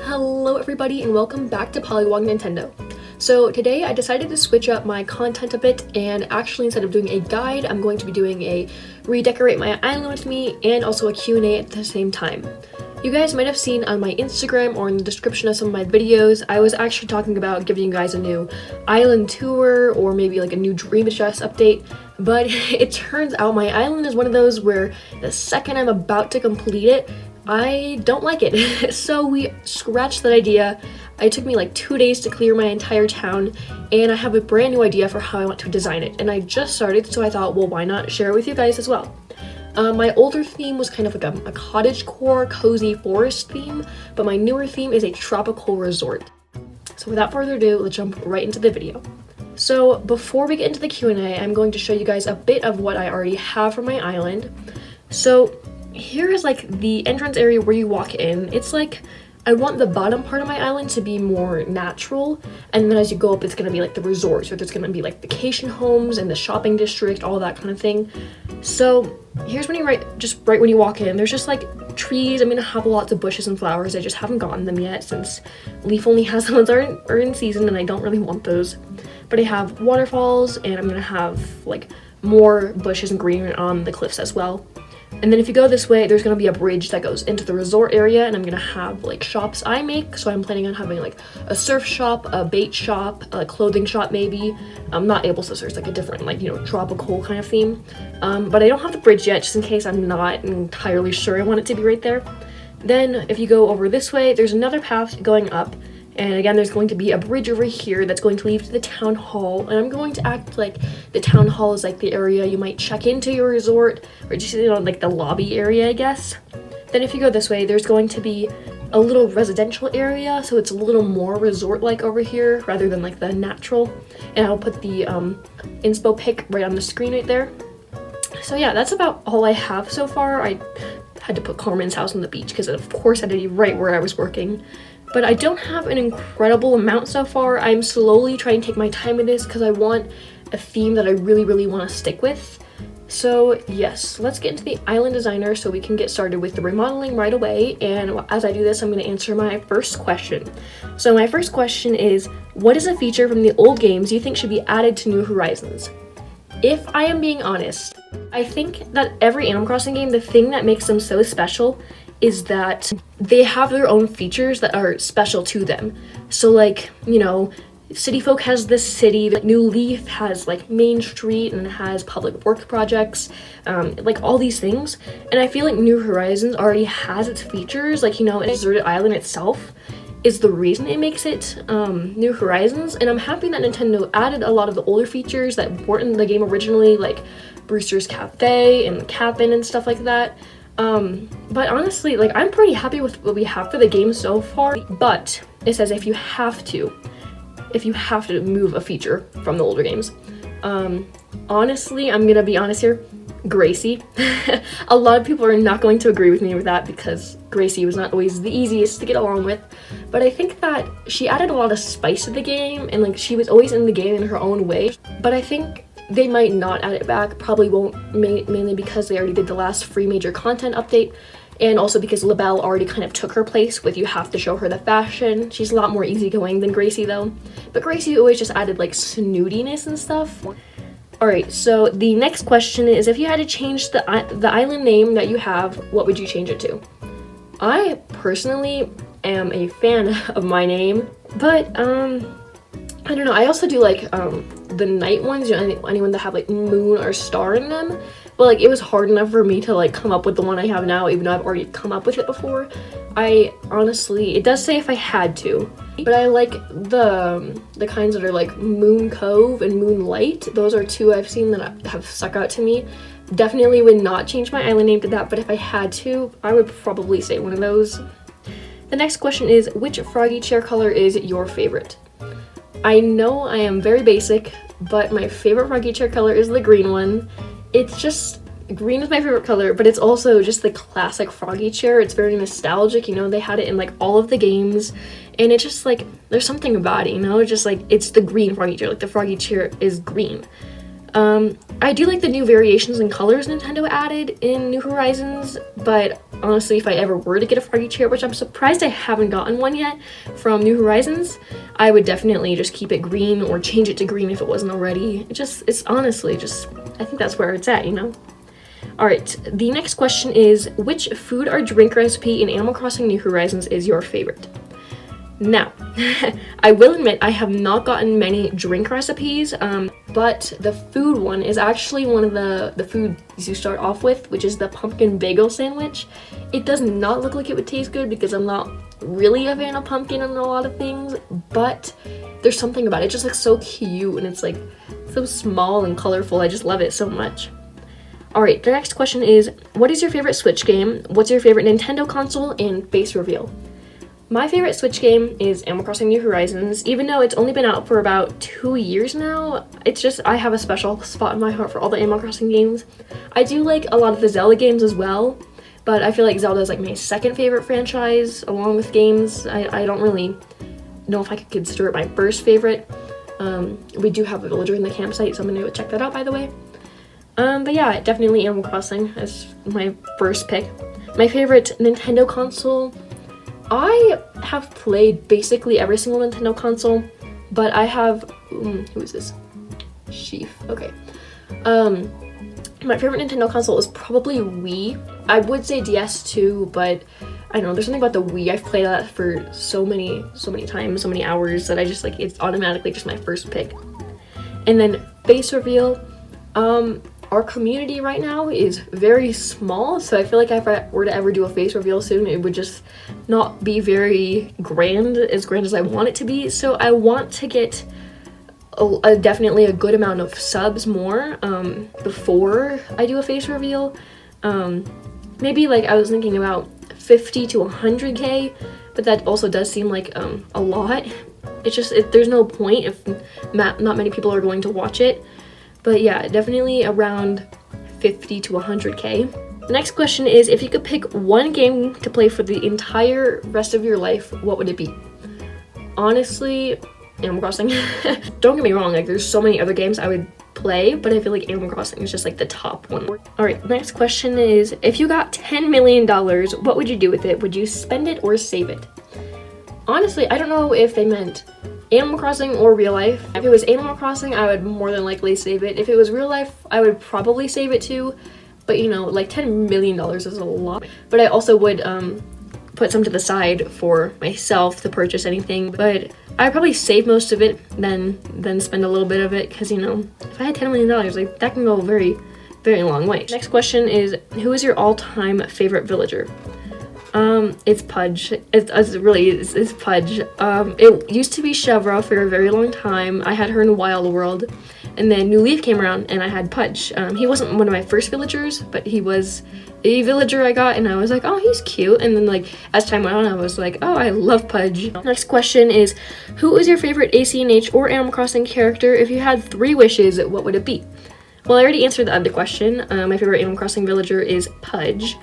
Hello everybody and welcome back to Pollywog Nintendo. So today I decided to switch up my content a bit, and actually instead of doing a guide, I'm going to be doing a redecorate my island with me and also a Q&A at the same time. You guys might have seen on my Instagram or in the description of some of my videos, I was actually talking about giving you guys a new island tour or maybe like a new Dream Chest update, but it turns out my island is one of those where the second I'm about to complete it, I don't like it. So we scratched that idea. It took me like 2 days to clear my entire town, and I have a brand new idea for how I want to design it. And I just started, so I thought, well, why not share it with you guys as well? My older theme was kind of like a cottagecore, cozy forest theme, but my newer theme is a tropical resort. So without further ado, let's jump right into the video. So before we get into the Q&A, I'm going to show you guys a bit of what I already have for my island. So here is like the entrance area where you walk in. It's like, I want the bottom part of my island to be more natural, and then as you go up, it's gonna be like the resorts, or there's gonna be like vacation homes and the shopping district, all that kind of thing. So here's when you right when you walk in, there's just like trees. I'm gonna have lots of bushes and flowers. I just haven't gotten them yet since Leaf only has the ones that are in season, and I don't really want those. But I have waterfalls, and I'm gonna have like more bushes and greenery on the cliffs as well. And then if you go this way, there's gonna be a bridge that goes into the resort area, and I'm gonna have like shops I make. So I'm planning on having like a surf shop, a bait shop, a clothing shop maybe. Not able scissors, like a different like, tropical kind of theme. But I don't have the bridge yet, just in case I'm not entirely sure I want it to be right there. Then if you go over this way, there's another path going up. And again, there's going to be a bridge over here that's going to lead to the town hall. And I'm going to act like the town hall is like the area you might check into your resort, or just like the lobby area, I guess. Then if you go this way, there's going to be a little residential area, so it's a little more resort-like over here rather than like the natural. And I'll put the inspo pic right on the screen right there. So yeah, that's about all I have so far. I had to put Carmen's house on the beach because of course I had to be right where I was working. But I don't have an incredible amount so far. I'm slowly trying to take my time with this because I want a theme that I really want to stick with. So yes, let's get into the island designer so we can get started with the remodeling right away. And as I do this, I'm going to answer my first question. So my first question is, what is a feature from the old games you think should be added to New Horizons? If I am being honest, I think that every Animal Crossing game, the thing that makes them so special is that they have their own features that are special to them. So like, City Folk has this city, New Leaf has like Main Street and has public work projects, like all these things. And I feel like New Horizons already has its features, like, a deserted island itself is the reason it makes it New Horizons. And I'm happy that Nintendo added a lot of the older features that weren't in the game originally, like Brewster's Cafe and the cabin and stuff like that. But honestly, like, I'm pretty happy with what we have for the game so far. But it says if you have to move a feature from the older games. Honestly, I'm gonna be honest here, Gracie. A lot of people are not going to agree with me with that because Gracie was not always the easiest to get along with. But I think that she added a lot of spice to the game, and like, she was always in the game in her own way. But I think they might not add it back, probably won't, mainly because they already did the last free major content update, and also because LaBelle already kind of took her place with you have to show her the fashion. She's a lot more easygoing than Gracie though, but Gracie always just added like snootiness and stuff. Alright, so the next question is, if you had to change the island name that you have, what would you change it to? I personally am a fan of my name, but I don't know, I also do like the night ones, anyone that have like moon or star in them. But like, it was hard enough for me to like come up with the one I have now, even though I've already come up with it before. I honestly, it does say if I had to, but I like the kinds that are like Moon Cove and Moonlight. Those are two I've seen that have stuck out to me. Definitely would not change my island name to that, but if I had to, I would probably say one of those. The next question is, which Froggy chair color is your favorite? I know I am very basic, but my favorite Froggy chair color is the green one. It's just, green is my favorite color, but it's also just the classic Froggy chair. It's very nostalgic, they had it in like all of the games, and it's just like, there's something about it, just like, it's the green Froggy chair, like the Froggy chair is green. I do like the new variations and colors Nintendo added in New Horizons, but honestly, if I ever were to get a Froggy chair, which I'm surprised I haven't gotten one yet from New Horizons, I would definitely just keep it green or change it to green if it wasn't already. It's honestly just, I think that's where it's at, you know? Alright, the next question is, which food or drink recipe in Animal Crossing New Horizons is your favorite? Now, I will admit I have not gotten many drink recipes, but the food one is actually one of the foods you start off with, which is the pumpkin bagel sandwich. It does not look like it would taste good because I'm not really a fan of pumpkin in a lot of things, but there's something about it. It just looks so cute and it's like so small and colorful. I just love it so much. Alright, the next question is, what is your favorite Switch game? What's your favorite Nintendo console? And face reveal. My favorite Switch game is Animal Crossing New Horizons. Even though it's only been out for about 2 years now, it's just, I have a special spot in my heart for all the Animal Crossing games. I do like a lot of the Zelda games as well, but I feel like Zelda is like my second favorite franchise along with games. I don't really know if I could consider it my first favorite. We do have a villager in the campsite, so I'm gonna go check that out, by the way. But yeah, definitely Animal Crossing is my first pick. My favorite Nintendo console, I have played basically every single Nintendo console, but I have, who is this? Sheaf, okay. My favorite Nintendo console is probably Wii. I would say DS too, but I don't know, there's something about the Wii. I've played that for so many times, so many hours that I just like, it's automatically just my first pick. And then face reveal, our community right now is very small, so I feel like if I were to ever do a face reveal soon, it would just not be very grand, as grand as I want it to be. So I want to get definitely a good amount of subs more before I do a face reveal. Maybe like I was thinking about 50 to 100k, but that also does seem like a lot. It's just, there's no point if not many people are going to watch it. But yeah, definitely around 50 to 100k. The next question is, if you could pick one game to play for the entire rest of your life, what would it be? Honestly, Animal Crossing. Don't get me wrong, like there's so many other games I would play, but I feel like Animal Crossing is just like the top one. Alright, next question is, if you got $10 million, what would you do with it? Would you spend it or save it? Honestly, I don't know if they meant Animal Crossing or real life. If it was Animal Crossing, I would more than likely save it. If it was real life, I would probably save it too. But you know, like $10 million is a lot. But I also would put some to the side for myself to purchase anything. But I'd probably save most of it, then spend a little bit of it, because you know, if I had $10 million, like that can go a very, very long way. Next question is, who is your all-time favorite villager? It's Pudge. It's Pudge. It used to be Chevra for a very long time. I had her in Wild World, and then New Leaf came around and I had Pudge. He wasn't one of my first villagers, but he was a villager I got, and I was like, oh, he's cute. And then like, as time went on, I was like, oh, I love Pudge. Next question is, who is your favorite ACNH or Animal Crossing character? If you had 3 wishes, what would it be? Well, I already answered the other question. My favorite Animal Crossing villager is Pudge.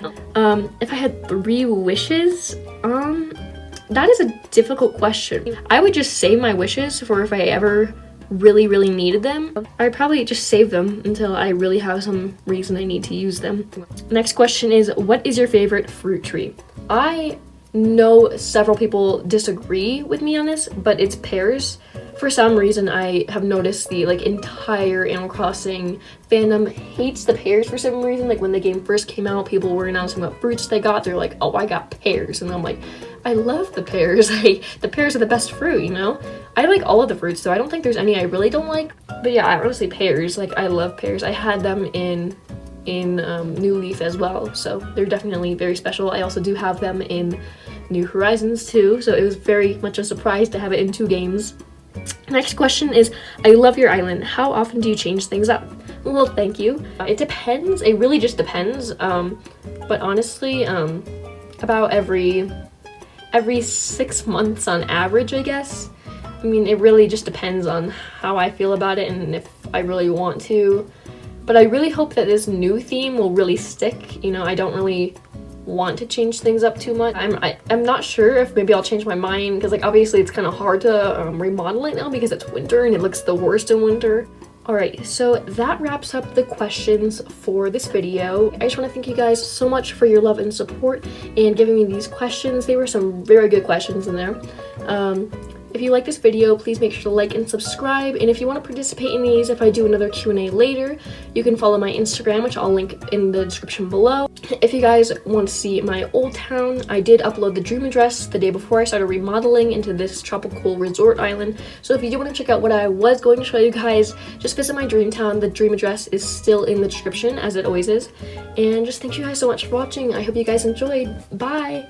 If I had 3 wishes, that is a difficult question. I would just save my wishes for if I ever really, really needed them. I'd probably just save them until I really have some reason I need to use them. Next question is, what is your favorite fruit tree? I know several people disagree with me on this, but it's pears. For some reason, I have noticed the like entire Animal Crossing fandom hates the pears for some reason. Like when the game first came out, people were announcing what fruits they got. They're like, oh, I got pears. And I'm like, I love the pears. The pears are the best fruit, you know? I like all of the fruits, though. I don't think there's any I really don't like. But yeah, honestly, pears. Like, I love pears. I had them in New Leaf as well, so they're definitely very special. I also do have them in New Horizons too, so it was very much a surprise to have it in 2 games. Next question is, I love your island. How often do you change things up? Well, thank you. It depends. It really just depends. But honestly, about every 6 months on average, I guess. I mean, it really just depends on how I feel about it and if I really want to. But I really hope that this new theme will really stick. You know, I don't really want to change things up too much. I'm not sure if maybe I'll change my mind, because like obviously it's kind of hard to remodel it now because it's winter and it looks the worst in winter. Alright, so that wraps up the questions for this video. I just want to thank you guys so much for your love and support and giving me these questions. They were some very good questions in there. If you like this video, please make sure to like and subscribe, and if you want to participate in these, if I do another Q&A later, you can follow my Instagram, which I'll link in the description below. If you guys want to see my old town, I did upload the dream address the day before I started remodeling into this tropical resort island, so if you do want to check out what I was going to show you guys, just visit my dream town. The dream address is still in the description, as it always is, and just thank you guys so much for watching. I hope you guys enjoyed. Bye!